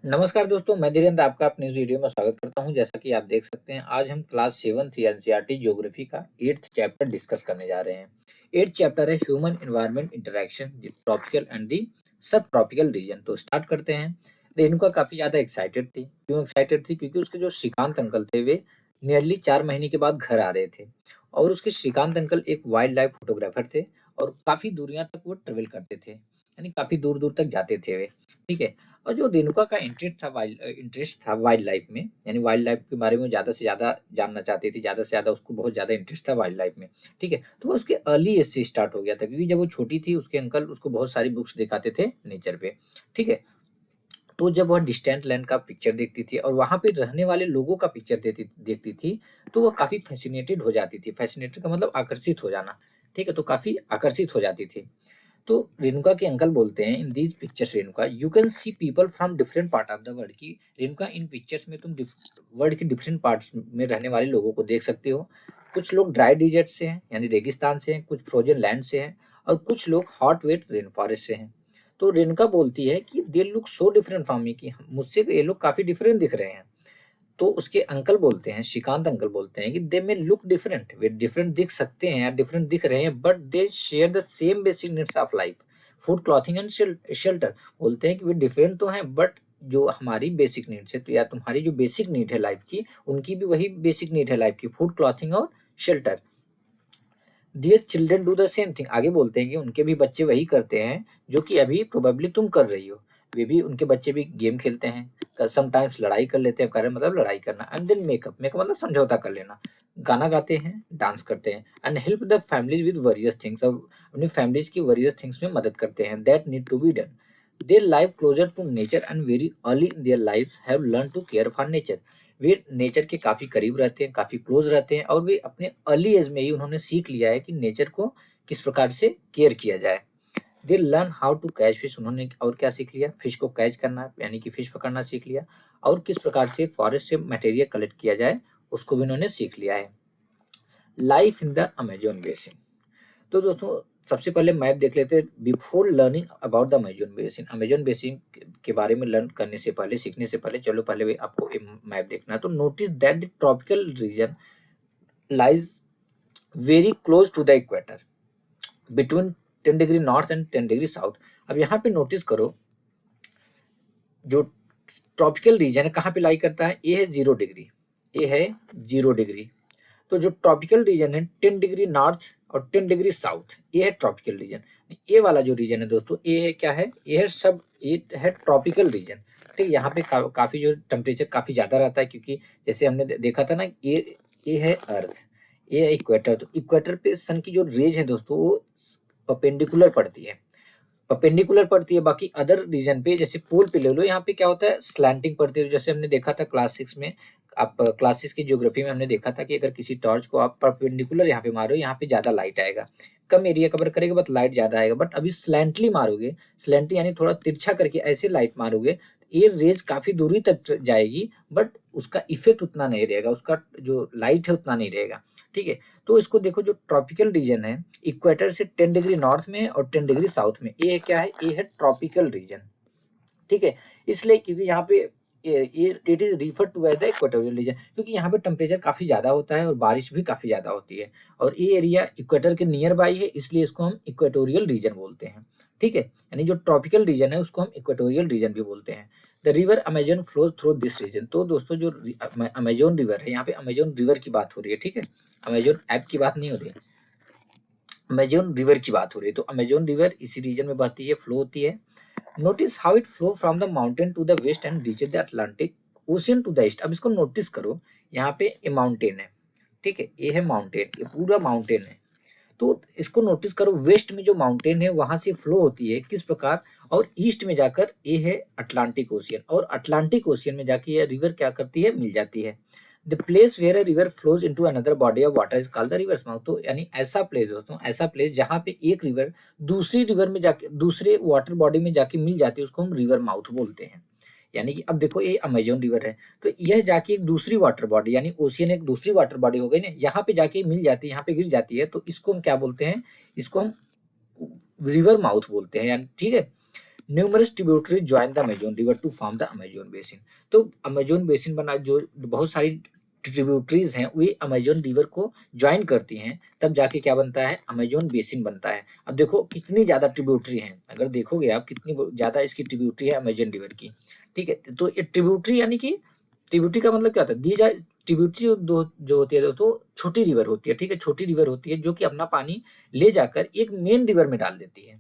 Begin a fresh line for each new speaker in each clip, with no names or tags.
नमस्कार दोस्तों, मैं धीरेन्द्र आपका अपने इस वीडियो में स्वागत करता हूं। जैसा कि आप देख सकते हैं, आज हम क्लास 7th एनसीईआरटी ज्योग्राफी का 8th चैप्टर डिस्कस करने जा रहे हैं। 8th चैप्टर है human environment interaction with tropical and the सब ट्रॉपिकल रीजन। तो स्टार्ट करते हैं। रेणुका काफी ज्यादा एक्साइटेड थी। क्यों एक्साइटेड थी? क्योंकि उसके जो श्रीकांत अंकल थे वे नियरली 4 महीने के बाद घर आ रहे थे और उसके श्रीकांत अंकल एक वाइल्ड लाइफ फोटोग्राफर थे और काफी दूरियां तक वो ट्रेवल करते थे, यानी काफी दूर दूर तक जाते थे वे। ठीक है। और जो रेणुका का इंटरेस्ट था वाइल्ड लाइफ में, यानी वाइल्ड लाइफ के बारे में ज़्यादा से ज़्यादा जानना चाहती थी, ज़्यादा से ज़्यादा उसको बहुत ज़्यादा इंटरेस्ट था वाइल्ड लाइफ में। ठीक है। तो वो उसके अर्ली एज से स्टार्ट हो गया था, क्योंकि जब वो छोटी थी उसके अंकल उसको बहुत सारी बुक्स दिखाते थे नेचर पे। ठीक है। तो जब वह डिस्टेंट लैंड का पिक्चर देखती थी और वहाँ पे रहने वाले लोगों का पिक्चर देखती थी, तो वो काफ़ी फैसिनेटेड हो जाती थी। फैसिनेटेड का मतलब आकर्षित हो जाना। ठीक है। तो काफ़ी आकर्षित हो जाती थी। तो रेणुका के अंकल बोलते हैं, in these pictures Renuka you can see people from different part of the world, की रेणुका इन पिक्चर्स में तुम वर्ल्ड के डिफरेंट पार्ट्स में रहने वाले लोगों को देख सकते हो। कुछ लोग ड्राई डिजर्ट से हैं, यानी रेगिस्तान से हैं, कुछ फ्रोजन लैंड से हैं और कुछ लोग हॉट वेट रेन फॉरेस्ट से हैं। तो रेणुका बोलती है कि they look so different from me, कि मुझसे ये लोग काफी डिफरेंट दिख रहे हैं। तो उसके अंकल बोलते हैं, श्रीकांत अंकल बोलते हैं कि दे मे लुक डिफरेंट, वे डिफरेंट दिख सकते हैं या डिफरेंट दिख रहे हैं, but they share the same basic needs of life, food clothing and shelter. बोलते हैं कि वे डिफरेंट तो हैं, बट जो हमारी बेसिक नीड्स है, तो या तुम्हारी जो बेसिक नीड है लाइफ की, उनकी भी वही बेसिक नीड है लाइफ की, फूड क्लॉथिंग और shelter. Their children do the same thing. आगे बोलते हैं कि उनके भी बच्चे वही करते हैं जो कि अभी प्रोबेबली तुम कर रही हो। वे भी, उनके बच्चे भी गेम खेलते हैं, समटाइम्स लड़ाई कर लेते हैं, कारण मतलब लड़ाई करना, एंड देन मेकअप, मेकअप मतलब समझौता कर लेना, गाना गाते हैं, डांस करते हैं, and help the families with various things, और अपनी फैमिलीज की वेरियस थिंग्स में मदद करते हैं that need to be done. Their life closer to nature and very early in their lives have learned to care for nature. Way nature के काफ़ी करीब रहते हैं, काफ़ी क्लोज रहते हैं और वे अपने अर्ली एज में ही उन्होंने सीख लिया है कि नेचर को किस प्रकार से केयर किया जाए। They learn how to catch fish. उन्होंने और क्या सीख लिया? फिश को कैच करना, यानी कि फिश पकड़ना सीख लिया। और किस प्रकार से फॉरेस्ट से मटेरियल कलेक्ट किया जाए, उसको भी उन्होंने सीख लिया है। Life in the Amazon basin. तो दोस्तों, सबसे पहले मैप देख लेते हैं। Before learning about the Amazon basin, Amazon basin के बारे में लर्न करने से पहले, सीखने से पहले, चलो पहले आपको मैप देखना है। तो notice that the tropical region lies very close to the equator between 10 degree north and 10 degree south. अब यहाँ पे नोटिस करो, जो ट्रॉपिकल रीजन है कहाँ पे लाई करता है? ये है 0 डिग्री, ये है 0 डिग्री। तो जो ट्रॉपिकल रीजन है 10 डिग्री नॉर्थ और 10 डिग्री साउथ, ये है ट्रॉपिकल रीजन। ये वाला जो रीजन है दोस्तों, ये है क्या है? ये है ट्रॉपिकल रीजन। ठीक, यहाँ पे काफी जो टेम्परेचर काफी ज्यादा रहता है, क्योंकि जैसे हमने देखा था ना, ये है अर्थ, ये है इक्वेटर। तो इक्वेटर पे सन की जो रेज है दोस्तों, वो परपेंडिकुलर पड़ती है, परपेंडिकुलर पड़ती है। बाकी अदर रीजन पे, जैसे पोल पे ले लो, यहाँ पे क्या होता है? स्लैंटिंग पड़ती है। जैसे हमने देखा था क्लास 6 में, आप क्लास 6 की ज्योग्राफी में हमने देखा था कि अगर किसी टॉर्च को आप परपेंडिकुलर यहाँ पे मारो, यहाँ पे ज्यादा लाइट आएगा, कम एरिया कवर करेगा बट लाइट ज्यादा आएगा। बट अभी स्लैंटली मारोगे, स्लैंटली यानी थोड़ा तिरछा करके ऐसे लाइट मारोगे, ये रेज काफी दूरी तक जाएगी, बट उसका इफेक्ट उतना नहीं रहेगा, उसका जो लाइट है उतना नहीं रहेगा। ठीक है। तो इसको देखो, जो ट्रॉपिकल रीजन है इक्वेटर से 10 डिग्री नॉर्थ में और 10 डिग्री साउथ में, ये क्या है? ये है ट्रॉपिकल रीजन। ठीक है। इसलिए क्योंकि यहाँ पे it is refer to as the equatorial region, क्योंकि यहाँ पे टेम्परेचर काफी ज्यादा होता है और बारिश भी काफी ज्यादा होती है, और ये एरिया इक्वेटर के नियर बाई है, इसलिए इसको हम इक्वेटोरियल रीजन बोलते हैं। ठीक है। यानी जो ट्रॉपिकल रीजन है उसको हम इक्वेटोरियल रीजन भी बोलते हैं। The river Amazon flows through this region. तो दोस्तों, जो अमेजोन रिवर है, यहाँ पे अमेजोन रिवर की बात हो रही है। ठीक है। अमेजोन ऐप की बात नहीं हो रही है, अमेजोन रिवर की बात हो रही है। तो अमेजोन रिवर इसी रीजन में बहती है, फ्लो होती है। Notice how it flow from the mountain to the west and reaches the Atlantic ocean to the east. अब इसको नोटिस करो, यहाँ पे ये माउंटेन है। ठीक है। ये है माउंटेन, ये पूरा माउंटेन है। तो इसको नोटिस करो, वेस्ट में जो माउंटेन है वहां से फ्लो होती है किस प्रकार, और ईस्ट में जाकर ये है अटलांटिक ओशियन, और अटलांटिक ओशियन में जाके ये रिवर क्या करती है? मिल जाती है। The place where a river flows into another body of water is called the river's mouth. तो यानी ऐसा प्लेस दोस्तों, ऐसा प्लेस जहाँ पे एक रिवर दूसरी रिवर में जाके, दूसरे वाटर बॉडी में जाके मिल जाती है, उसको हम रिवर माउथ बोलते हैं। यानी कि अब देखो, ये अमेजोन रिवर है, तो यह जाके एक दूसरी वाटर बॉडी, यानी ओशियन एक दूसरी वाटर बॉडी हो गई ना, यहाँ पे जाके मिल जाती है, यहाँ पे गिर जाती है, तो इसको हम क्या बोलते हैं? इसको हम रिवर माउथ बोलते हैं, यानी। ठीक है। Numerous tributary join the Amazon river to form the Amazon basin. तो अमेजोन बेसिन बना, जो बहुत सारी ट्रिब्यूटरीज हैं वे अमेजोन रिवर को ज्वाइन करती हैं, तब जाके क्या बनता है, अमेजोन बेसिन बनता है। अब देखो कितनी ज्यादा ट्रिब्यूटरी हैं, अगर देखोगे आप कितनी ज्यादा इसकी ट्रिब्यूटरी है अमेजोन रिवर की। ठीक है, तो ये ट्रिब्यूटरी यानी कि ट्रिब्यूटरी का मतलब क्या होता है, दी जाए ट्रिब्यूटरी जो होती है दोस्तों, छोटी रिवर होती है। ठीक है, छोटी रिवर होती है जो कि अपना पानी ले जाकर एक मेन रिवर में डाल देती है।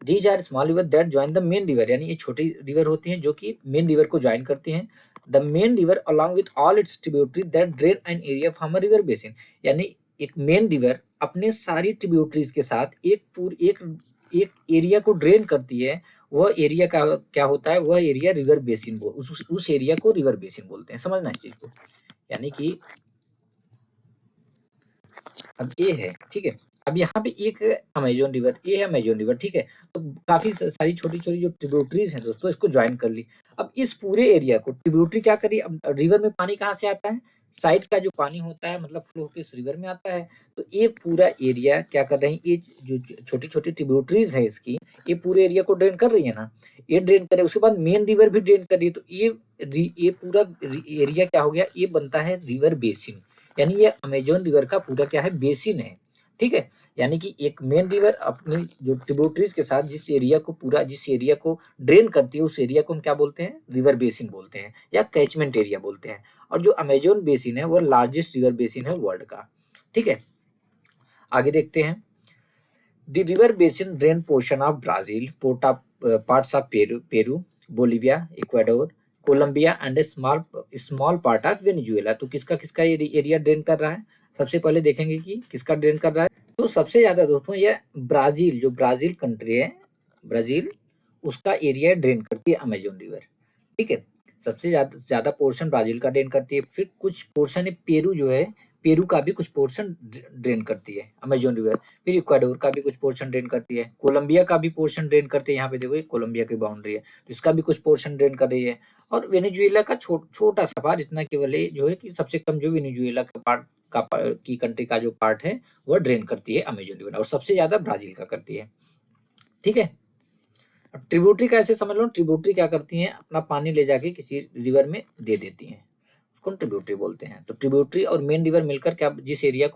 These are small river that join the main river, यानी ये छोटी रिवर होती हैं जो कि मेन रिवर को ज्वाइन करती हैं। The main river along with all it's tributary that drain an area from a river basin, यानी एक मेन रिवर अपने सारी ट्रिब्यूटरीज के साथ एक एरिया को ड्रेन करती है। वह एरिया का क्या होता है, वह एरिया रिवर बेसिन उस एरिया को रिवर बेसिन बोलते हैं। समझना इस चीज को, यानी कि अब ये है, ठीक है। अब यहाँ पे एक अमेजोन रिवर, ये है अमेजोन रिवर, ठीक है। तो काफी सारी छोटी छोटी जो ट्रिब्यूटरीज हैं दोस्तों, इसको ज्वाइन कर ली। अब इस पूरे एरिया को ट्रिब्यूटरी क्या करी, अब रिवर में पानी कहाँ से आता है, साइड का जो पानी होता है, मतलब फ्लो होकर इस रिवर में आता है। तो ये पूरा एरिया क्या कर रहे हैं, ये जो छोटी छोटी ट्रिब्यूटरीज है इसकी, ये पूरे एरिया को ड्रेन कर रही है ना। ये ड्रेन करे, उसके बाद मेन रिवर भी ड्रेन कर रही है। तो ये पूरा एरिया क्या हो गया, ये बनता है रिवर बेसिन, यानी ये अमेजोन रिवर का पूरा क्या है, बेसिन है। ठीक है, यानी कि एक मेन रिवर अपनी जो ट्रिब्यूटरीज के साथ जिस एरिया को ड्रेन करती है, उस एरिया को हम क्या बोलते हैं, रिवर बेसिन बोलते हैं या कैचमेंट एरिया बोलते हैं। और जो अमेजोन बेसिन है वो लार्जेस्ट रिवर बेसिन है वर्ल्ड का। ठीक है, आगे देखते हैं। The river basin drain portion of Brazil, parts of Peru, Bolivia, Ecuador, Colombia and a small part of Venezuela। तो किसका किसका ये एरिया ड्रेन कर रहा है, सबसे पहले देखेंगे कि किसका ड्रेन कर रहा है। तो सबसे ज्यादा दोस्तों ये ब्राजील, जो ब्राजील कंट्री है, ब्राजील, उसका एरिया ड्रेन करती है अमेजोन रिवर। ठीक है, सबसे ज्यादा पोर्शन ब्राजील का ड्रेन करती है। फिर कुछ पोर्शन है पेरू, जो है पेरू का भी कुछ पोर्शन ड्रेन करती है अमेजोन रिवर। फिर इक्वाडोर का भी कुछ पोर्शन ड्रेन करती है, कोलंबिया का भी पोर्शन ड्रेन करती है। यहाँ पे देखो ये कोलंबिया की बाउंड्री है, तो इसका भी कुछ पोर्शन ड्रेन कर रही है। और वेनेजुएला का छोटा सा पार्ट, इतना केवल जो है कि सबसे कम जो वेनेजुएला का पार्ट की कंट्री का जो पार्ट है वह ड्रेन करती है अमेजोन रिवर, और सबसे ज्यादा ब्राजील का करती है। ठीक है, अब ट्रिब्यूटरी का ऐसे समझ लो, ट्रिब्यूटरी क्या करती हैं, अपना पानी ले जाके किसी रिवर में दे देती हैं, उसको ट्रिब्यूटरी बोलते हैं। तो ट्रिब्यूटरी और मेन रिवर मिलकर क्या, जिस एरिया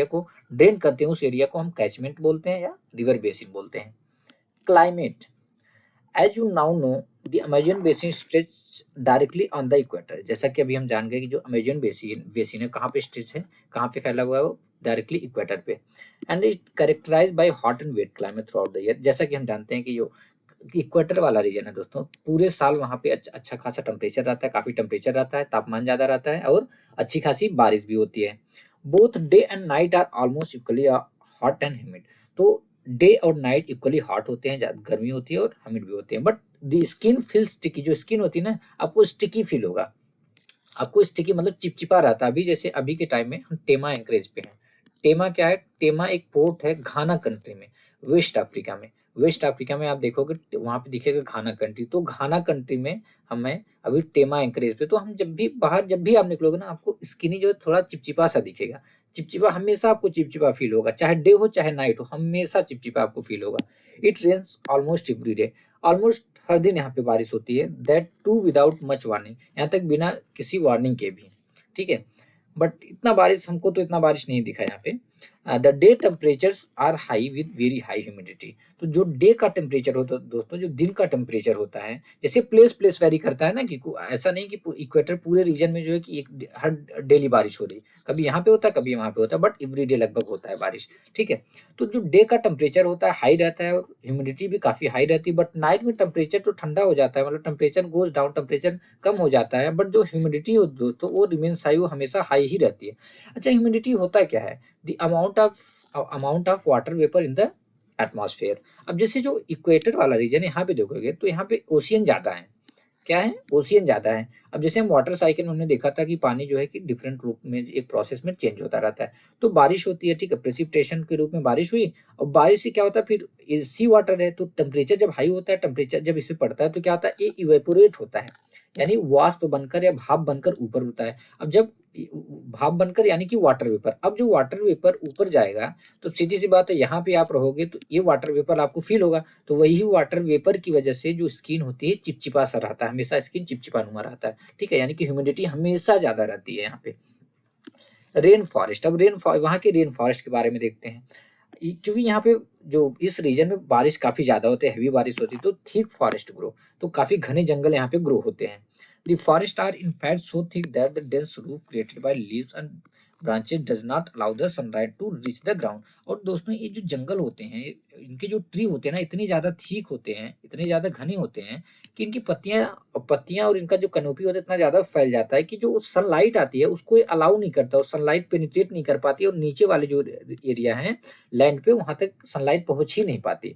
को ड्रेन करते हैं, उस एरिया को हम कैचमेंट बोलते हैं या रिवर बेसिन बोलते हैं। Climate, as you now know the Amazon basin stretch directly on the equator. जैसा कि अभी हम जान गए कि जो अमेजन बेसिन है कहाँ पे स्ट्रेच है, कहाँ पे फैला हुआ है, वो डायरेक्टली इक्वेटर पे। And it characterize by hot and wet climate throughout the year. जैसा कि हम जानते हैं कि जो इक्वेटर वाला रीजन है दोस्तों, पूरे साल वहाँ पे अच्छा खासा टेम्परेचर रहता है, काफी टेम्परेचर रहता है, तापमान ज्यादा रहता है, और अच्छी खासी बारिश भी होती है। Both day and night are almost equally hot and humid. तो डे और नाइट इक्वली हॉट होते हैं, गर्मी होती है और ह्यूमिड भी होती है। But the skin feel sticky, जो स्किन होती है ना, आपको स्टिकी फील होगा, आपको स्टिकी मतलब चिपचिपा रहता है। अभी जैसे अभी के टाइम में हम टेमा एंकरेज पे हैं। टेमा क्या है, टेमा एक पोर्ट है घाना कंट्री में, वेस्ट अफ्रीका में। वेस्ट अफ्रीका में आप देखोगे वहां पे दिखेगा घाना कंट्री, तो घाना कंट्री में हमें अभी टेमा एंकरेज पे। तो हम जब भी आप निकलोगे ना, आपको स्किनी जो थोड़ा चिपचिपा सा दिखेगा, चिपचिपा, हमेशा आपको चिपचिपा फील होगा, चाहे डे हो चाहे नाइट हो, हमेशा चिपचिपा आपको फील होगा। It rains almost every day, almost हर दिन यहाँ पे बारिश होती है। That too without much warning, यहाँ तक बिना किसी वार्निंग के भी। ठीक है, बट हमको तो इतना बारिश नहीं दिखा यहाँ पे। The day temperatures are high with very high humidity. तो जो डे का टेम्परेचर होता है दोस्तों, जो दिन का टेम्परेचर होता है, जैसे प्लेस प्लेस वेरी करता है ना, कि ऐसा नहीं कि इक्वेटर पूरे रीजन में जो है कि हर डेली बारिश हो रही, कभी यहाँ पे होता है कभी वहाँ पे होता है, बट एवरी डे लगभग होता है बारिश। ठीक है, तो जो डे का टेम्परेचर होता है हाई रहता है और ह्यूमिडिटी भी काफी हाई रहती है। बट नाइट में टेम्परेचर तो ठंडा हो जाता है, मतलब टेम्परेचर गोज डाउन, टेम्परेचर कम हो जाता है, बट जो ह्यूमिडिटी हो दोस्तों वो रिमेन्स हाई, वो हमेशा हाई ही रहती है। अच्छा, ह्यूमिडिटी होता क्या है, the amount of water vapour in the atmosphere. अब जैसे जो इक्वेटर वाला रीजन है, यहाँ पे देखोगे तो यहाँ पे ओशियन ज्यादा है, क्या है, ओशियन ज्यादा है। अब जैसे हम वाटर साइकिल में हमने देखा था कि पानी जो है कि डिफरेंट रूप में एक प्रोसेस में चेंज होता रहता है। तो बारिश होती है, ठीक है, प्रेसिपिटेशन के रूप में बारिश हुई, और बारिश से क्या होता है, फिर सी वाटर है, तो टेम्परेचर जब हाई होता है, टेम्परेचर जब इसमें पड़ता है तो क्या होता है, ये इवेपोरेट होता है, यानी वाष्प बनकर या भाप बनकर ऊपर उड़ता है। अब जब भाप बनकर यानी कि वाटर वेपर। अब जो वाटर वेपर ऊपर जाएगा तो सीधी सी बात है, यहाँ पे आप रहोगे तो ये वाटर वेपर आपको फील होगा, तो वही वाटर वेपर की वजह से जो स्किन होती है चिपचिपा सा रहता है, हमेशा स्किन चिपचिपा नुमा रहता है, ठीक है, यानी कि ह्यूमिडिटी हमेशा ज्यादा रहती है यहाँ पे। रेन फॉरेस्ट, अब वहाँ के रेन फॉरेस्ट के बारे में देखते हैं। क्योंकि यहाँ पे जो इस रीजन में बारिश काफी ज्यादा होती है, हैवी बारिश होती है, तो थिक फॉरेस्ट ग्रो, तो काफी घने जंगल यहाँ पे ग्रो होते हैं। The forest are in fact so thick that the dense roof created by leaves and branches does not allow the sunlight to reach the ground. और दोस्तों ये जो जंगल होते हैं, इनके जो ट्री होते हैं ना, इतने ज्यादा थिक होते हैं, इतने ज्यादा घने होते हैं कि इनकी पत्तियां और इनका जो कनोपी होता है इतना ज्यादा फैल जाता है कि जो सनलाइट आती है उसको अलाउ नहीं करता, और सनलाइट पेनिट्रेट नहीं कर पाती, और नीचे वाले जो एरिया है लैंड पे, वहां तक सनलाइट पहुंच ही नहीं पाती।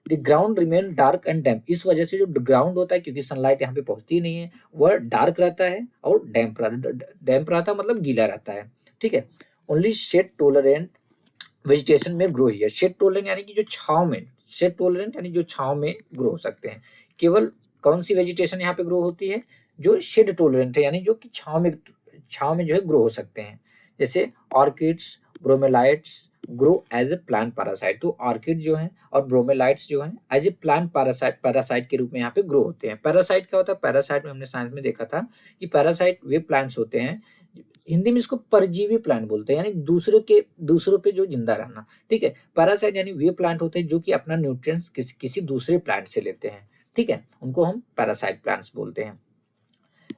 The ground remain dark and damp, इस वजह से जो ग्राउंड होता है, क्योंकि सनलाइट यहाँ पे पहुंचती नहीं है, वह डार्क रहता है और डैम्प रहता है, मतलब गीला रहता है, ठीक है। ओनली शेड टोलरेंट वेजिटेशन में ग्रो हियर, शेड टोलरेंट यानी कि जो छाव में, शेड टोलरेंट यानी जो छाव में ग्रो हो सकते हैं। केवल कौन सी वेजिटेशन यहाँ पे ग्रो होती है, जो शेड टोलरेंट है, यानी जो कि छाव में जो है ग्रो हो सकते हैं, जैसे orchids, bromeliads grow as a plant parasite. तो ऑर्किड जो है और ब्रोमेलाइट्स जो है एज ए प्लांट पैरासाइट के रूप में यहाँ पे ग्रो होते हैं। पैरासाइट क्या होता है, पैरासाइट में हमने साइंस में देखा था कि पैरासाइट वे प्लांट्स होते हैं, हिंदी में इसको परजीवी प्लांट बोलते हैं, यानी दूसरों पे जो जिंदा रहना, ठीक है। पैरासाइट यानी वे प्लांट होते हैं जो कि अपना न्यूट्रिएंट्स किसी दूसरे प्लांट से लेते हैं, ठीक है, उनको हम पैरासाइट प्लांट्स बोलते हैं।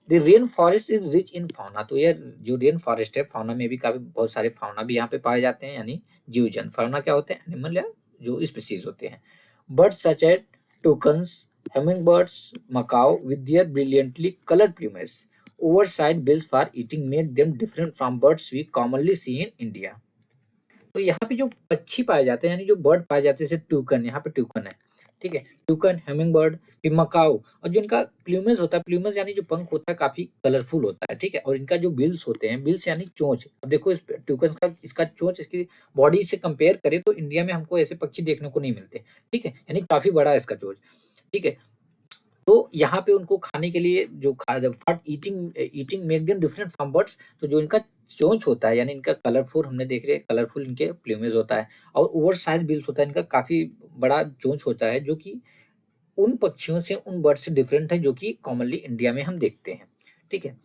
The rain forest is rich in fauna, तो ये जो रेन फॉरेस्ट है, फाउना में भी काफी बहुत सारे फाउना भी यहाँ पे पाए जाते हैं, यानी जीव जंतु। फाउना क्या होते हैं, एनिमल या जो स्पीसीज होते हैं। Birds such as toucans, humming birds, macaw with their brilliantly coloured plumage, oversized bills for eating make them different from birds we commonly see in India। तो यहाँ पे जो पक्षी पाए जाते हैं, यानी जो बर्ड पाए जाते हैं, जैसे टूकन, यहाँ पे टूकन है, ठीक है, टूकन, हेमिंग बर्ड, फिर मकाओ, और जो इनका प्लूमेज होता है, प्लूमेज यानी जो पंख होता है काफी कलरफुल होता है, ठीक है, और इनका जो बिल्स होते हैं, बिल्स यानी चोंच, अब देखो इस टूकन का, इसका चोंच इसकी बॉडी से कंपेयर करें तो इंडिया में हमको ऐसे पक्षी देखने को नहीं मिलते, ठीक है, यानी काफी बड़ा है इसका चोंच, ठीक है। तो यहाँ पे उनको खाने के लिए जो for eating make them different from birds, तो जो इनका चोंच होता है, यानी इनका कलरफुल, हमने देख रहे कलरफुल इनके प्लूमेज होता है, और ओवर साइज बिल्स होता है, इनका काफी बड़ा चोंच होता है, जो कि उन पक्षियों से, उन बर्ड से डिफरेंट है जो कि कॉमनली इंडिया में हम देखते हैं, ठीक है।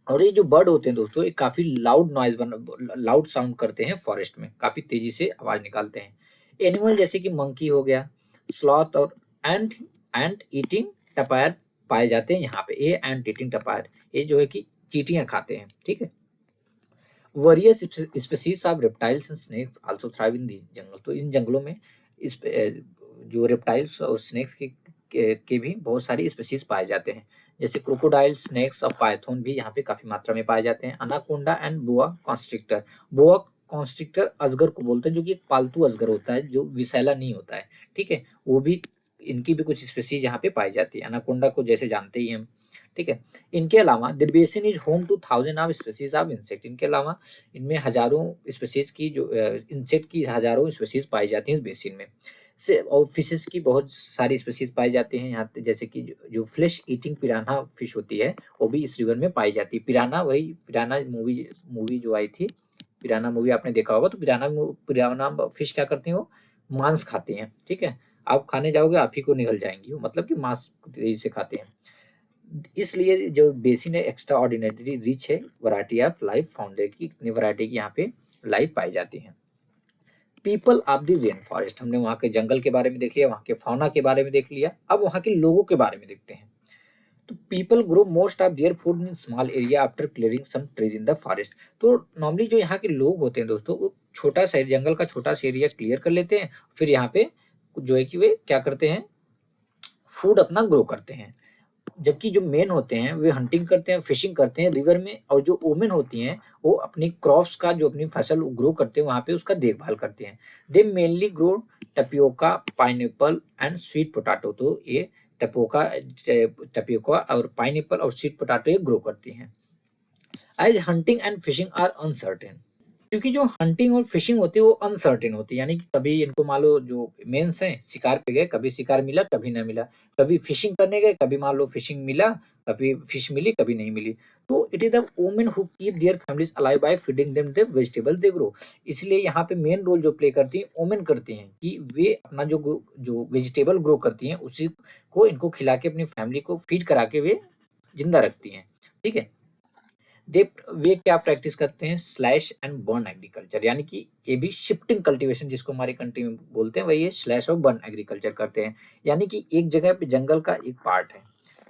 और ये जो बर्ड होते हैं दोस्तों, ये काफी लाउड साउंड करते हैं, फॉरेस्ट में काफी तेजी से आवाज निकालते हैं। एनिमल जैसे कि मंकी हो गया, स्लॉथ और एंट एंट ईटिंग टपायर पाए जाते हैं यहाँ पे। ये एंट ईटिंग टपायर, ये जो है कि चींटियां खाते हैं, ठीक है। Various species of reptiles and snakes also thrive in the jungle, तो इन जंगलों में इस जो रेप्टाइल्स और स्नेक्स के भी बहुत सारी स्पीसीज पाए जाते हैं, जैसे क्रोकोडाइल, स्नेक्स और पाइथन भी यहाँ पे काफी मात्रा में पाए जाते हैं। Anaconda and boa constrictor, boa constrictor अजगर को बोलते हैं, जो कि एक पालतू अजगर होता है, जो विषैला नहीं होता है, ठीक है, वो भी, इनकी भी कुछ स्पीसीज यहाँ पे पाई जाती है। अनाकोंडा को जैसे जानते ही हम, ठीक है। इनके अलावा the basin is home two thousand of species of insect, इनके अलावा इनमें हजारों स्पीसीज की, जो इंसेक्ट की हजारों स्पीसीज पाई जाती हैं इस बेसिन में से, और फिशेस की बहुत सारी स्पीसीज पाई जाती हैं यहाँ पे, जैसे कि जो फ्लैश ईटिंग पिराना फिश होती है, वो भी इस रिवर में पाई जाती है। पिराना, वही पिराना मूवी जो आई थी, पिराना मूवी आपने देखा होगा, तो पिराना फिश क्या करती हैं, वो मांस खाती हैं, ठीक है, आप खाने जाओगे आप ही को निगल जाएंगी वो, मतलब कि मांस तेजी से खाते हैं। इसलिए जो बेसिन है एक्स्ट्रा ऑर्डिनरी रिच है वैरायटी ऑफ लाइफ फाउंड की, इतनी वैरायटी की यहाँ पे लाइफ पाई जाती है। People of the rain forest, हमने वहाँ के जंगल के बारे में देख लिया, वहाँ के फौना के बारे में देख लिया, अब वहाँ के लोगों के बारे में देखते हैं। तो people grow most of their food in small area after clearing some trees in the forest, तो नॉर्मली जो यहाँ के लोग होते हैं दोस्तों, वो छोटा सा जंगल का छोटा सा एरिया क्लियर कर लेते हैं, फिर यहाँ पे जो है कि वे क्या करते हैं, फूड अपना ग्रो करते हैं। जबकि जो मेन होते हैं वे हंटिंग करते हैं, फिशिंग करते हैं रिवर में, और जो वुमेन होती हैं वो अपनी क्रॉप्स का, जो अपनी फसल ग्रो करते हैं वहाँ पे, उसका देखभाल करते हैं। They mainly grow tapioca, pineapple and sweet potato, तो ये टपियोका और पाइनएप्पल और स्वीट पोटैटो ये ग्रो करती हैं। As hunting and fishing are uncertain, क्योंकि जो हंटिंग और फिशिंग होती है वो अनसर्टेन होती है, यानी कि कभी इनको मान लो जो मेंस हैं शिकार पे गए, कभी शिकार मिला कभी ना मिला, कभी फिशिंग करने गए, कभी मान लो फिशिंग मिला, कभी फिश मिली कभी नहीं मिली। तो it is the women who keep their families alive bye feeding them the vegetable they grow. इसलिए यहाँ पे मेन रोल जो प्ले करती है वुमेन करती हैं कि वे अपना जो वेजिटेबल ग्रो करती हैं उसी को इनको खिला के अपनी फैमिली को फीड करा के वे जिंदा रखती हैं। ठीक है, दे वे क्या प्रैक्टिस करते हैं, स्लैश एंड बर्न एग्रीकल्चर, यानी कि ये भी शिफ्टिंग कल्टीवेशन जिसको हमारी कंट्री में बोलते हैं वही ये स्लैश और बर्न एग्रीकल्चर करते हैं। यानी कि एक जगह पे जंगल का एक पार्ट है,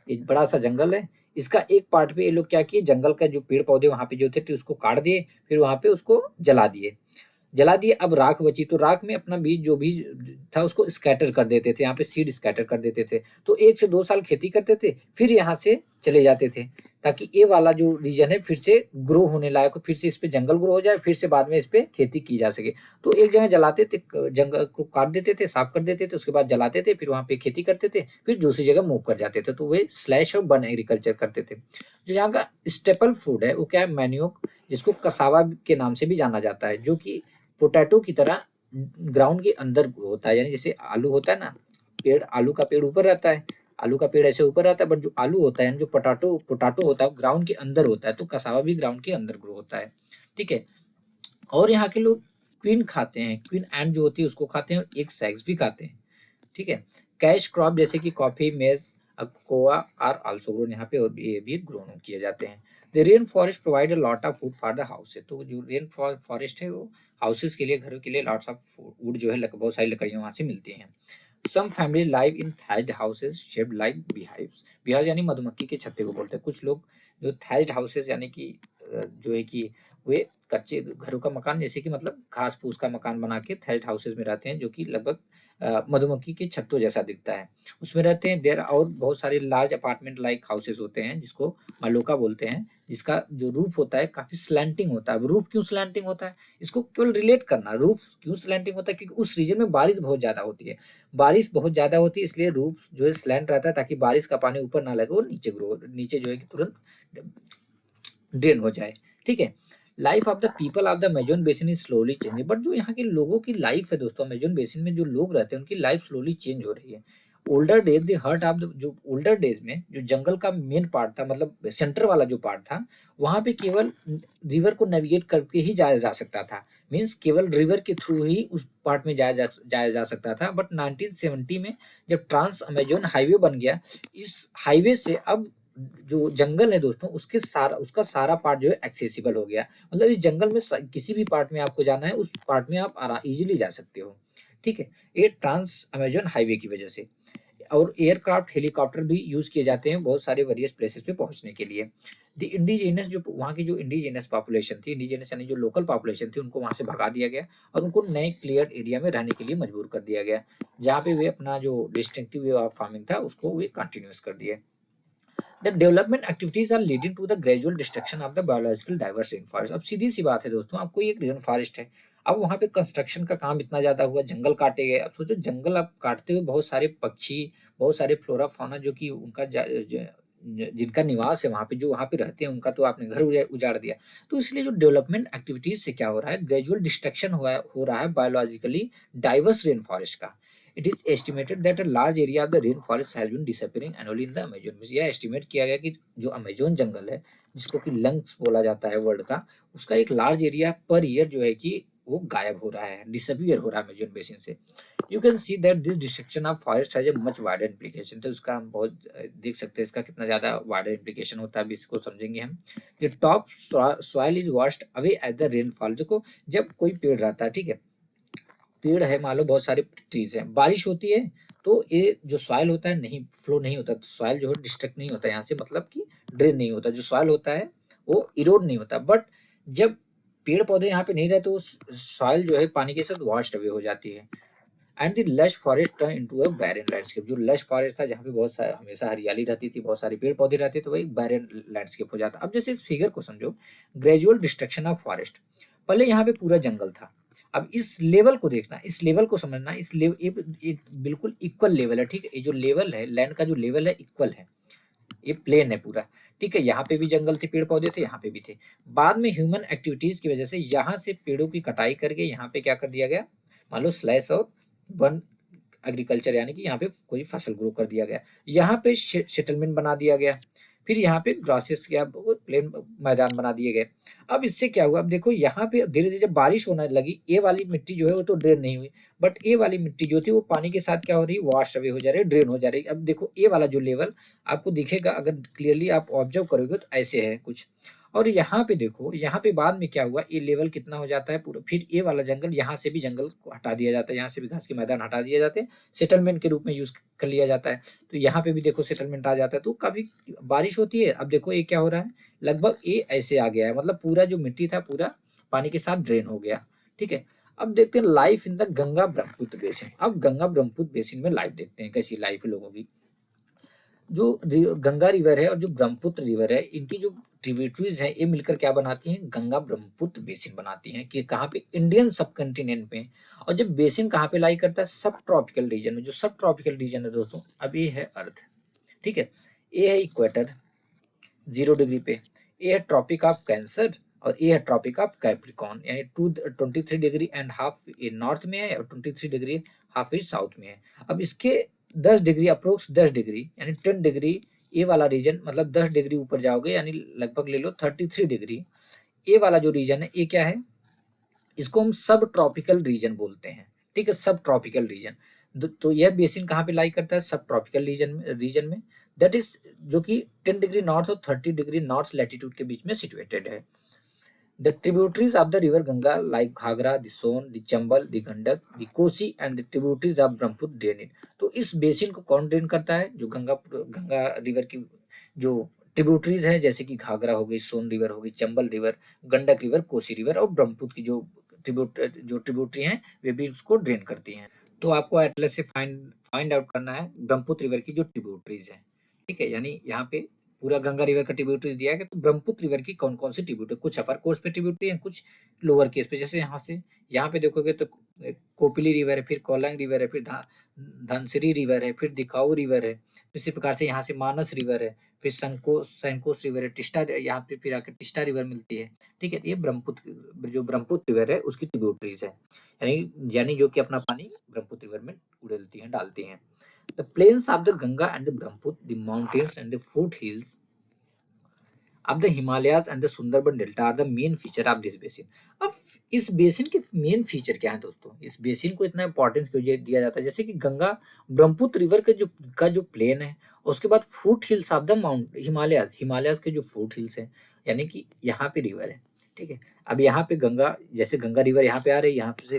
एक बड़ा सा जंगल है, इसका एक पार्ट पे ये लोग क्या किए, जंगल का जो पेड़ पौधे वहां पे जो थे उसको काट दिए, फिर वहां पे उसको जला दिए। अब राख बची तो राख में अपना बीज जो भी था उसको स्कैटर कर देते थे, यहाँ पे सीड स्कैटर कर देते थे। तो 1 से 2 साल खेती करते थे, फिर यहाँ से चले जाते थे, ताकि ये वाला जो रीजन है फिर से ग्रो होने लायक हो, फिर से इस पे जंगल ग्रो हो जाए, फिर से बाद में इस पे खेती की जा सके। तो एक जगह जलाते थे, जंगल को काट देते थे, साफ कर देते थे, उसके बाद जलाते थे, फिर वहां पे खेती करते थे, फिर दूसरी जगह मूव कर जाते थे। तो वे स्लैश और बर्न एग्रीकल्चर करते थे। जो यहाँ का स्टेपल फूड है वो क्या है, मैन्योक, जिसको कसावा के नाम से भी जाना जाता है, जो कि पोटैटो की तरह ग्राउंड के अंदर होता है। यानी जैसे आलू होता है ना, पेड़, आलू का पेड़ ऊपर रहता है, आलू का पेड़ ऐसे ऊपर रहता है, बट जो आलू होता है, जो पोटैटो पोटैटो होता है ग्राउंड के अंदर होता है। तो कसावा भी ग्राउंड के अंदर ग्रो होता है। ठीक है, और यहाँ के लोग क्वीन खाते हैं, क्वीन एंड जो होती है उसको खाते हैं, और एक सेक्स भी खाते हैं। ठीक है, कैश क्रॉप जैसे कि कॉफी, मेज, कोआ आर आल्सो ग्रोन, यहाँ पे और ये भी ग्रोन किए जाते हैं। The rain forest provide a lot of food for the houses. तो जो रेन फॉरेस्ट है वो हाउसेस के लिए, घरों के लिए लॉट्स ऑफ वुड जो है बहुत सारी लकड़ियां वहां से मिलती हैं। Some family live in thatched houses shaped like beehives. Beehives यानी मधुमक्खी के छत्ते को बोलते हैं। कुछ लोग जो थैच्ड हाउसेस यानी कि जो है कि वे कच्चे घरों का मकान, जैसे कि मतलब घास फूस का मकान बना के थैच्ड हाउसेस में रहते हैं, जो कि लगभग मधुमक्खी के छत्तों जैसा दिखता है, उसमें रहते हैं। देर और बहुत सारे लार्ज अपार्टमेंट लाइक हाउसेस होते हैं जिसको मलोका बोलते हैं, जिसका जो रूफ होता है काफी स्लैंटिंग होता है। रूफ क्यों स्लैंटिंग होता है, इसको केवल रिलेट करना, रूफ क्यों स्लैंटिंग होता है, क्योंकि उस रीजन में बारिश बहुत ज्यादा होती है। बारिश बहुत ज्यादा होती है इसलिए रूफ जो है स्लैंट रहता है, ताकि बारिश का पानी ऊपर ना लगे और नीचे जो है कि तुरंत ड्रेन हो जाए। ठीक है, life of the people of the Amazon basin is slowly changing. But जो यहाँ के लोगों की लाइफ है दोस्तों, अमेजोन बेसिन में जो लोग रहते हैं उनकी लाइफ स्लोली चेंज हो रही है। Older days the hurt of the, जो ओल्डर डेज में जो जंगल का मेन पार्ट था, मतलब सेंटर वाला जो पार्ट था, वहां पे केवल रिवर को नेविगेट करके ही जाया जा सकता था। मीन्स केवल रिवर के थ्रू ही उस पार्ट में जाया जा सकता था। बट 1970 में जब ट्रांस अमेजोन हाईवे बन गया, इस हाईवे से अब जो जंगल है दोस्तों उसका सारा पार्ट जो है एक्सेसिबल हो गया। मतलब इस जंगल में किसी भी पार्ट में आपको जाना है, उस पार्ट में आप इजीली जा सकते हो। ठीक है, ये ट्रांस अमेजोन हाईवे की वजह से। और एयरक्राफ्ट, हेलीकॉप्टर भी यूज किए जाते हैं बहुत सारे वेरियस प्लेसेस पे पहुंचने के लिए। द इंडिजिनस, जो वहाँ की जो इंडिजिनस पॉपुलेशन थी, इंडिजिनस यानी जो लोकल पॉपुलेशन थी, उनको वहां से भगा दिया गया और उनको नए क्लियर एरिया में रहने के लिए मजबूर कर दिया गया, जहाँ पे वे अपना जो डिस्टिंक्टिव वे ऑफ फार्मिंग था उसको वे कंटिन्यूस कर दिए। The development activities are leading to the gradual destruction of the biological diverse rainforest। अब सीधी सी बात है दोस्तों, आपको ये रेन फॉरेस्ट है, अब वहाँ पे कंस्ट्रक्शन का काम इतना ज्यादा हुआ, जंगल काटे गए। अब सोचो जंगल अब काटते हुए बहुत सारे पक्षी, बहुत सारे फ्लोरा फाना जो कि उनका जिनका निवास है वहाँ पे, जो वहाँ पे रहते हैं, उनका तो आपने घर उजाड़ दिया। तो इसलिए जो डेवलपमेंट एक्टिविटीज से क्या हो रहा है, ग्रेजुअल डिस्ट्रक्शन हो रहा है बायोलॉजिकली डाइवर्स रेन फॉरेस्ट का। It is estimated that a large area of the rainforest has been disappearing annually in the Amazon। यह एस्टिमेट किया गया कि जो अमेजोन जंगल है, जिसको कि लंग्स बोला जाता है वर्ल्ड का, उसका एक लार्ज एरिया पर ईयर जो है कि वो गायब हो रहा है, डिसअपियर हो रहा है अमेजोन बेसिन से। You can see that this destruction of forest has a much wider implication. तो उसका हम बहुत देख सकते हैं इसका कितना ज्यादा वाइडर इम्प्लीकेशन होता है, अभी इसको समझेंगे हम। The top soil is washed away at the rainfall. देखो जब कोई पेड़ रहता है, ठीक है, पेड़ है, मान लो बहुत सारे ट्रीज हैं, बारिश होती है तो ये जो सॉइल होता है नहीं फ्लो नहीं होता, तो सॉइल जो है डिस्ट्रक्ट नहीं होता यहाँ से, मतलब कि ड्रेन नहीं होता, जो सॉइल होता है वो इरोड नहीं होता। बट जब पेड़ पौधे यहाँ पे नहीं रहते तो सॉइल जो है पानी के साथ वॉश्ड अवे हो जाती है। And the lush forest turn into a barren landscape. जो लश फॉरेस्ट था जहाँ पे बहुत सारा हमेशा हरियाली रहती थी, बहुत सारे पेड़ पौधे रहते थे, तो वही बैरन लैंडस्केप हो जाता। अब जैसे इस फिगर को समझो, ग्रेजुअल डिस्ट्रक्शन ऑफ फॉरेस्ट, पहले यहाँ पे पूरा जंगल था। अब इस लेवल को देखना, इस लेवल को समझना, इस लेवल एक बिल्कुल इक्वल लेवल है। ठीक है, ये जो लेवल है लैंड का, जो लेवल है इक्वल है, ये प्लेन है पूरा। ठीक है, यहाँ पे भी जंगल थे, पेड़ पौधे थे, यहाँ पे भी थे। बाद में ह्यूमन एक्टिविटीज की वजह से यहाँ से पेड़ों की कटाई करके यहाँ पे क्या कर दिया गया, मान लो स्लैश और वन एग्रीकल्चर, यानी कि यहाँ पे कोई फसल ग्रो कर दिया गया, यहाँ पे सेटलमेंट बना दिया गया, फिर यहाँ पे ग्रासेस या प्लेन मैदान बना दिए गए। अब इससे क्या हुआ, अब देखो यहाँ पे धीरे धीरे जब बारिश होने लगी, ए वाली मिट्टी जो है वो तो ड्रेन नहीं हुई, बट ए वाली मिट्टी जो थी वो पानी के साथ क्या हो रही, वॉश अवे हो जा रही है, ड्रेन हो जा रही है। अब देखो ए वाला जो लेवल आपको दिखेगा, अगर क्लियरली आप ऑब्जर्व करोगे तो ऐसे है कुछ। और यहाँ पे देखो, यहाँ पे बाद में क्या हुआ, ये लेवल कितना हो जाता है पूरा, फिर ये वाला जंगल, यहाँ से भी जंगल को हटा दिया जाता है, यहाँ से भी घास के मैदान हटा दिए जाते हैं, सेटलमेंट के रूप में यूज कर लिया जाता है। तो यहाँ पे भी देखो सेटलमेंट आ जाता है, तो कभी बारिश होती है। अब देखो ये क्या हो रहा है, लगभग ये ऐसे आ गया है, मतलब पूरा जो मिट्टी था पूरा पानी के साथ ड्रेन हो गया। ठीक है, अब देखते हैं life in the Ganga Brahmaputra basin. अब गंगा ब्रह्मपुत्र बेसिन में लाइफ देखते हैं, कैसी लाइफ है लोगों की। जो गंगा रिवर है और जो ब्रह्मपुत्र रिवर है, इनकी जो ट्रिब्यूटरीज हैं, ये मिलकर क्या बनाती हैं, गंगा ब्रह्मपुत्र बेसिन बनाती हैं। कि कहाँ पे, इंडियन सब कंटिनेंट में। और जब बेसिन कहाँ पे लाई करता है, सब ट्रॉपिकल रीजन में। जो सब ट्रॉपिकल रीजन है दोस्तों, अब ये है अर्थ, ठीक है, ये है इक्वेटर 0 डिग्री पे, ये है ट्रॉपिक ऑफ कैंसर और ये है ट्रॉपिक ऑफ कैप्रिकॉन, यानी 23.5 डिग्री ये नॉर्थ में है और 23.5 डिग्री ये साउथ में है। अब इसके 10 डिग्री अप्रोक्स 10 डिग्री यानी 10 डिग्री, ये वाला रीजन, मतलब 10 डिग्री ऊपर जाओगे यानी लगभग ले लो 33 डिग्री, ये वाला जो रीजन है ये क्या है, इसको हम सब ट्रॉपिकल रीजन बोलते हैं। ठीक है, सब ट्रॉपिकल रीजन। तो यह बेसिन कहाँ पे लाई करता है, सब ट्रॉपिकल रीजन में, दैट इज जो कि 10 डिग्री नॉर्थ और 30 डिग्री नॉर्थ लैटिट्यूड के बीच में सिचुएटेड है। The tributaries of the river Ganga like Ghagra, the Son, the Chambal, the Gandak, the Kosi and the tributaries of Brahmaputra drain it। तो इस basin को कौन ड्रेन करता है, जो गंगा रिवर की जो ट्रिब्यूटरीज हैं, जैसे कि घाघरा हो गई, सोन रिवर हो गई, Chambal river, Gandak river, Kosi river और ब्रह्मपुत्र की जो ट्रिब्यूटरी हैं, वे भी उसको ड्रेन करती हैं। तो आपको एटलस से फाइंड आउट करना है ब्रह्मपुत्र रिवर की जो ट्रिब्यूटरीज हैं। ठीक है, यानी यहाँ पे पूरा गंगा रिवर का ट्रिब्यूटरी दिया है, तो ब्रह्मपुत्र रिवर की कौन कौन सी ट्रिब्यूटरी, कुछ अपर कोर्स पे ट्रिब्यूटरी है, कुछ लोअर केस पे। जैसे यहाँ पे देखोगे तो कोपिली रिवर है, फिर कोलंग रिवर है, फिर धनसिरी रिवर है, फिर दिखाऊ रिवर है, इसी प्रकार से यहाँ से मानस रिवर है, फिर सैंकोस रिवर है, टिस्टा, यहाँ पे फिर आकर टिस्टा रिवर मिलती है। ठीक है, ये ब्रह्मपुत्र रिवर है उसकी ट्रिब्यूटरीज है, यानी जो कि अपना पानी ब्रह्मपुत्र रिवर में उड़ेलती हैं, डालती हैं। The plains of the Ganga and the Brahmaputra, the mountains and the foothills of the Himalayas and the Sundarban Delta are the main feature of this basin। अब इस बेसिन के मेन फीचर क्या है दोस्तों, इस बेसिन को इतना importance क्यों दिया जाता है, जैसे कि गंगा ब्रह्मपुत्र रिवर का जो प्लेन है, उसके बाद foot hills of the mount Himalayas के जो फुट हिल्स हैं, यानी कि यहाँ पे रिवर है। ठीक है, अब यहाँ पे गंगा, जैसे गंगा रिवर यहाँ पे आ रही है, यहाँ से